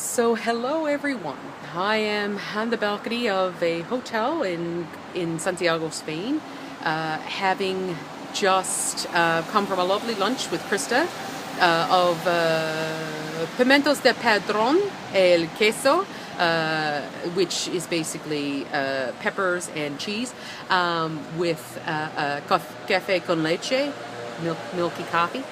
So hello everyone. I am on the balcony of a hotel in Santiago, Spain, having just come from a lovely lunch with Krista of pimentos de padrón, el queso, which is basically peppers and cheese, with café con leche, milky coffee.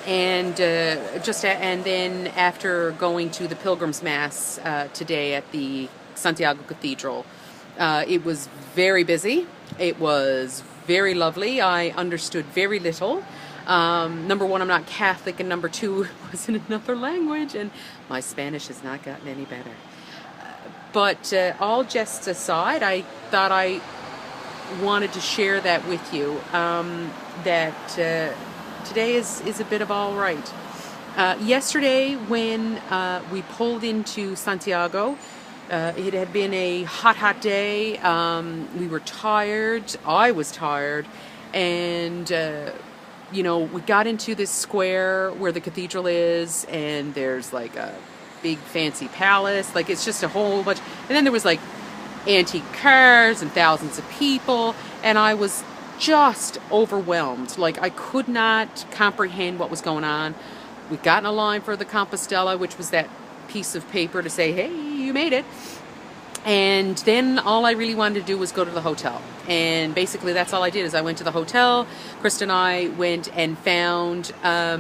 And then after going to the Pilgrim's Mass today at the Santiago Cathedral, it was very busy. It was very lovely. I understood very little. Number one, I'm not Catholic, and number two, it was in another language, and my Spanish has not gotten any better. But all jests aside, I thought I wanted to share that with you. Today is a bit of all right. Yesterday, when we pulled into Santiago, it had been a hot day. We were tired. I was tired. And, we got into this square where the cathedral is, and there's like a big fancy palace. Like, it's just a whole bunch. And then there was like antique cars and thousands of people. And I was just overwhelmed. Like, I could not comprehend what was going on. We got in a line for the Compostela, which was that piece of paper to say, hey, you made it. And then all I really wanted to do was go to the hotel. And basically that's all I did, is I went to the hotel. Krista and I went and found a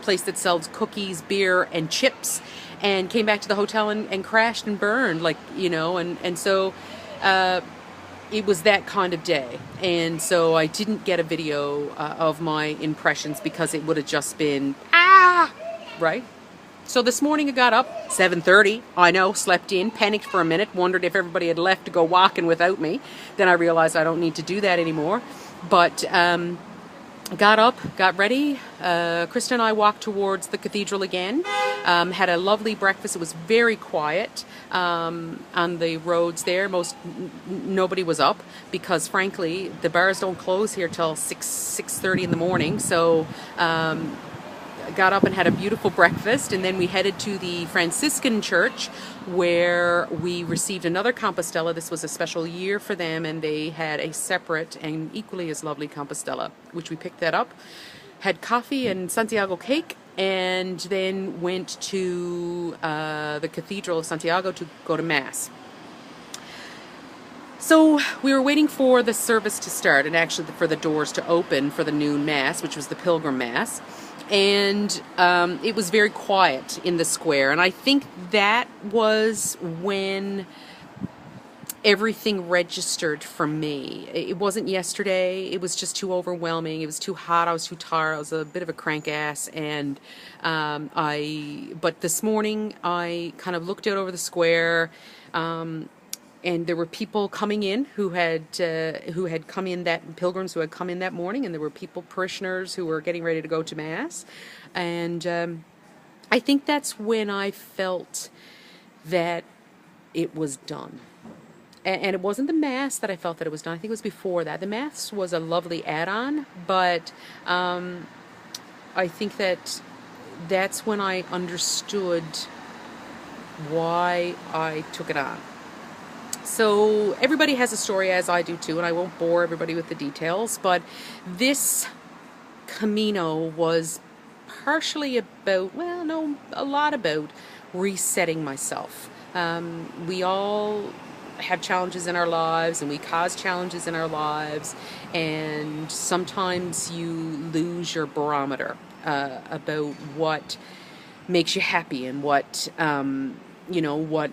place that sells cookies, beer, and chips, and came back to the hotel and crashed and burned, so it was that kind of day. And so I didn't get a video of my impressions, because it would have just been, right? So this morning I got up, 7:30, I know, slept in, panicked for a minute, wondered if everybody had left to go walking without me. Then I realized I don't need to do that anymore. But got up, got ready. Krista and I walked towards the cathedral again. Had a lovely breakfast. It was very quiet on the roads there. Nobody was up, because frankly the bars don't close here till 6:30 in the morning. So got up and had a beautiful breakfast, and then we headed to the Franciscan church, where we received another Compostela. This was a special year for them, and they had a separate and equally as lovely Compostela, which we picked that up, had coffee and Santiago cake, and then went to the Cathedral of Santiago to go to Mass. So we were waiting for the service to start, and actually for the doors to open for the noon Mass, which was the Pilgrim Mass. And it was very quiet in the square. And I think that was when everything registered for me. It wasn't yesterday. It was just too overwhelming. It was too hot. I was too tired. I was a bit of a crank ass. And but this morning I kind of looked out over the square, and there were people coming in who had come in, pilgrims who had come in that morning, and there were parishioners who were getting ready to go to Mass. And I think that's when I felt that it was done. And it wasn't the Mass that I felt that it was done. I think it was before that. The Mass was a lovely add-on, but I think that's when I understood why I took it on. So everybody has a story, as I do too, and I won't bore everybody with the details, but this Camino was partially about, a lot about resetting myself. We all have challenges in our lives, and we cause challenges in our lives, and sometimes you lose your barometer about what makes you happy, and what what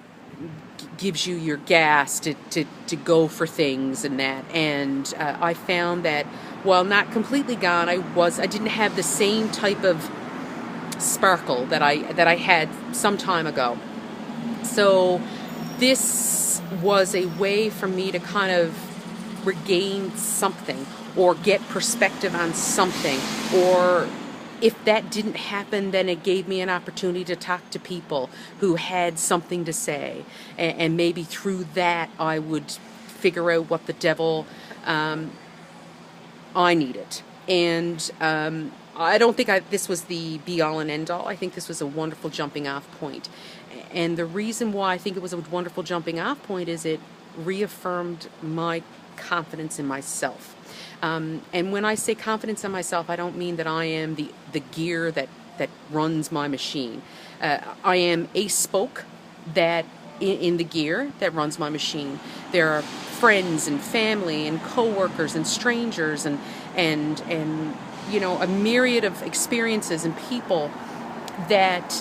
gives you your gas to go for things and that. And I found that while not completely gone, I didn't have the same type of sparkle that I had some time ago. So this was a way for me to kind of regain something, or get perspective on something, or if that didn't happen, then it gave me an opportunity to talk to people who had something to say. And maybe through that, I would figure out what the devil I needed. And I don't think this was the be-all and end-all. I think this was a wonderful jumping-off point. And the reason why I think it was a wonderful jumping-off point is it reaffirmed my confidence in myself. And when I say confidence in myself, I don't mean that I am the gear that runs my machine. I am a spoke that in the gear that runs my machine. There are friends and family and co-workers and strangers and you know, a myriad of experiences and people that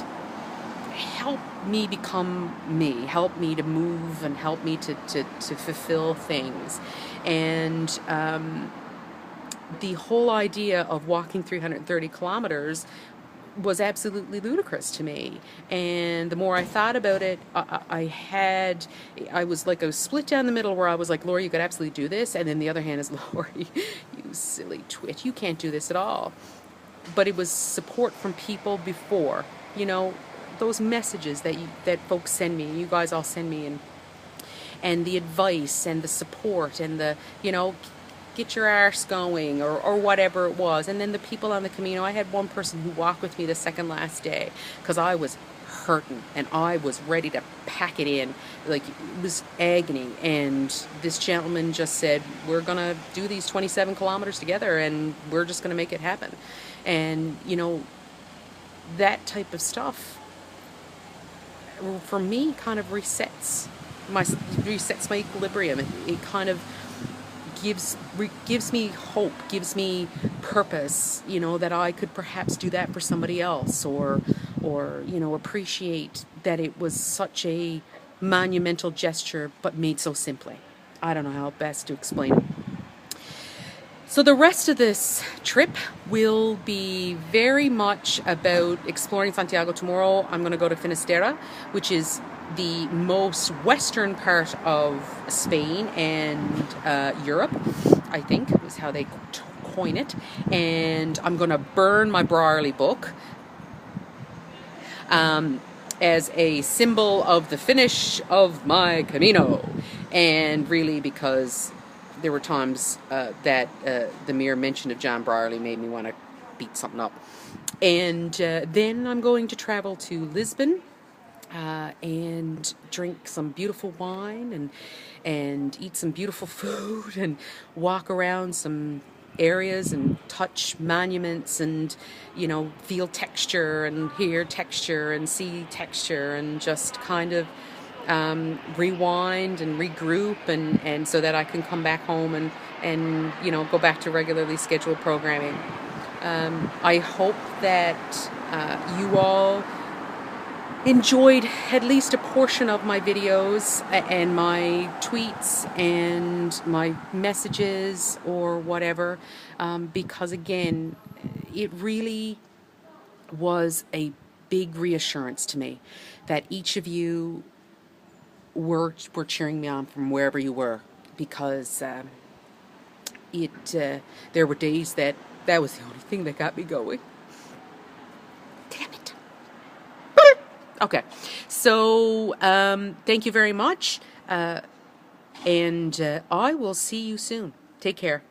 help me become me, help me to move and help me to fulfill things. And the whole idea of walking 330 kilometers was absolutely ludicrous to me. And the more I thought about it, I was split down the middle where I was like, Laura, you could absolutely do this. And then the other hand is, Laura, you silly twit, you can't do this at all. But it was support from people before, you know, those messages that folks send me, you guys all send me, and the advice and the support and the, you know, get your arse going or whatever it was. And then the people on the Camino, I had one person who walked with me the second last day because I was hurting and I was ready to pack it in. Like, it was agony. And this gentleman just said, we're gonna do these 27 kilometers together and we're just gonna make it happen. And you know, that type of stuff for me kind of resets my equilibrium. It kind of gives me hope, gives me purpose, you know, that I could perhaps do that for somebody else, or you know, appreciate that it was such a monumental gesture but made so simply. I don't know how best to explain it. So the rest of this trip will be very much about exploring Santiago. Tomorrow I'm going to go to Finisterre, which is the most western part of Spain and Europe, I think is how they coin it. And I'm going to burn my Brierley book as a symbol of the finish of my Camino. And really because there were times that the mere mention of John Brierley made me want to beat something up. And then I'm going to travel to Lisbon and drink some beautiful wine and eat some beautiful food and walk around some areas and touch monuments and, you know, feel texture and hear texture and see texture and just kind of rewind and regroup and so that I can come back home and you know, go back to regularly scheduled programming. I hope that you all enjoyed at least a portion of my videos and my tweets and my messages or whatever, because again, it really was a big reassurance to me that each of you were cheering me on from wherever you were, because there were days that was the only thing that got me going. Damn it. Okay, so thank you very much, and I will see you soon. Take care.